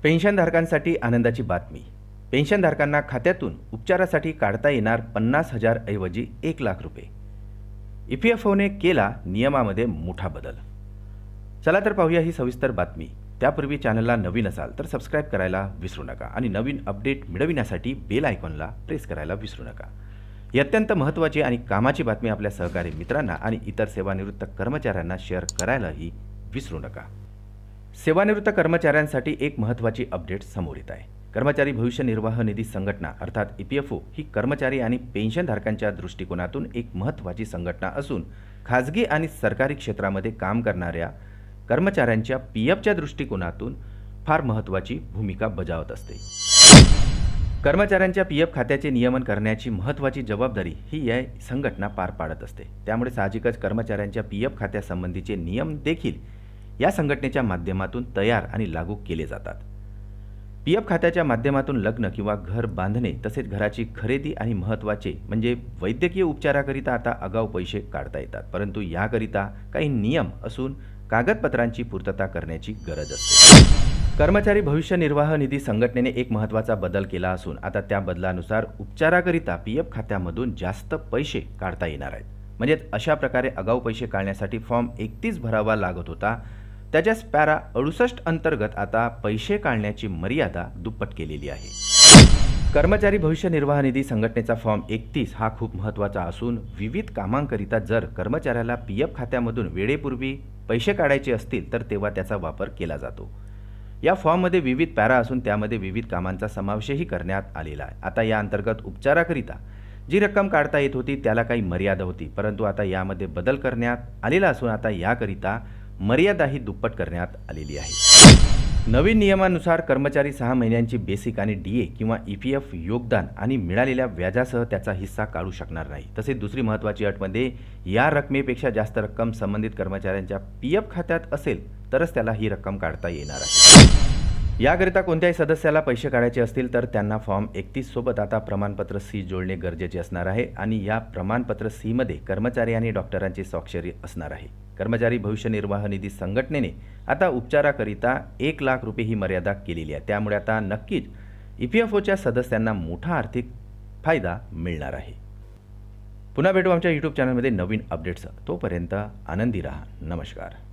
पेन्शनधारकांसाठी आनंदाची बातमी. पेन्शनधारकांना खात्यातून उपचारासाठी काढता येणार 50,000 ऐवजी 1,00,000 रुपये. EPFOने केला नियमामध्ये मोठा बदल. चला तर पाहूया ही सविस्तर बातमी. त्यापूर्वी चॅनलला नवीन असाल तर सबस्क्राईब करायला विसरू नका आणि नवीन अपडेट मिळविण्यासाठी बेल आयकॉनला प्रेस करायला विसरू नका. ही अत्यंत महत्त्वाची आणि कामाची बातमी आपल्या सहकारी मित्रांना आणि इतर सेवानिवृत्त कर्मचाऱ्यांना शेअर करायलाही विसरू नका. सेवानिवृत्त कर्मचाऱ्यांसाठी एक महत्त्वाची अपडेट समोर येत आहे. कर्मचारी भविष्य निर्वाह निधी संघटना अर्थात EPFO ही कर्मचारी आणि पेन्शनधारकांच्या दृष्टिकोनातून एक महत्त्वाची संघटना असून खाजगी आणि सरकारी क्षेत्रामध्ये काम करणाऱ्या कर्मचाऱ्यांच्या PFच्या दृष्टिकोनातून फार महत्त्वाची भूमिका बजावत असते. कर्मचाऱ्यांच्या PF खात्याचे नियमन करण्याची महत्त्वाची जबाबदारी ही या संघटना पार पाडत असते. त्यामुळे साहजिकच कर्मचाऱ्यांच्या PF खात्यासंबंधीचे नियम देखील या संघटनेच्या माध्यमातून तयार आणि लागू केले जातात. PF खात्याच्या माध्यमातून लग्न किंवा घर बांधणे तसेच घराची खरेदी आणि महत्त्वाचे म्हणजे वैद्यकीय उपचाराकरिता आता आगाऊ पैसे काढता येतात. परंतु याकरिता काही नियम असून कागदपत्रांची पूर्तता करण्याची गरज असते. कर्मचारी भविष्य निर्वाह निधी संघटनेने एक महत्त्वाचा बदल केला असून आता त्या बदलानुसार उपचाराकरिता PF खात्यामधून जास्त पैसे काढता येणार आहेत. म्हणजे अशा प्रकारे आगाऊ पैसे काढण्यासाठी फॉर्म 31 भरावा लागत होता. त्याच्याच पॅरा 68 अंतर्गत आता पैसे काढण्याची मर्यादा दुप्पट केलेली आहे. कर्मचारी भविष्य निर्वाह निधी संघटनेचा फॉर्म 31 हा खूप महत्त्वाचा असून विविध कामांकरिता जर कर्मचाऱ्याला PF खात्यामधून वेळेपूर्वी पैसे काढायचे असतील तर तेव्हा त्याचा वापर केला जातो. या फॉर्ममध्ये विविध पॅरा असून त्यामध्ये विविध कामांचा समावेशही करण्यात आलेला आहे. आता या अंतर्गत उपचाराकरिता जी रक्कम काढता येत होती त्याला काही मर्यादा होती, परंतु आता यामध्ये बदल करण्यात आलेला असून आता याकरिता मर्यादाही दुप्पट करण्यात आलेली आहे. नवीन नियमानुसार कर्मचारी 6 महिन्यांची बेसिक आणि DA किंवा EPF योगदान आणि मिळालेल्या व्याजासह त्याचा हिस्सा काढू शकणार नाही. तसेच दुसरी महत्त्वाची अटमध्ये या रकमेपेक्षा जास्त रक्कम संबंधित कर्मचाऱ्यांच्या PF खात्यात असेल तरच त्याला ही रक्कम काढता येणार आहे. याकरिता कोणत्याही सदस्याला पैसे काढायचे असतील तर त्यांना फॉर्म 31 सोबत आता प्रमाणपत्र C जोडणे गरजेचे असणार आहे आणि या प्रमाणपत्र C मध्ये कर्मचारी आणि डॉक्टरांची स्वाक्षरी असणार आहे. कर्मचारी भविष्य निर्वाह निधी संघटनेने आता उपचाराकरिता 1,00,000 रुपये ही मर्यादा केलेली आहे. त्यामुळे आता नक्कीच EPFOच्या सदस्यांना मोठा आर्थिक फायदा मिळणार आहे. पुन्हा भेटू आमच्या YouTube चॅनलमध्ये नवीन अपडेट्स. तोपर्यंत आनंदी राहा. नमस्कार.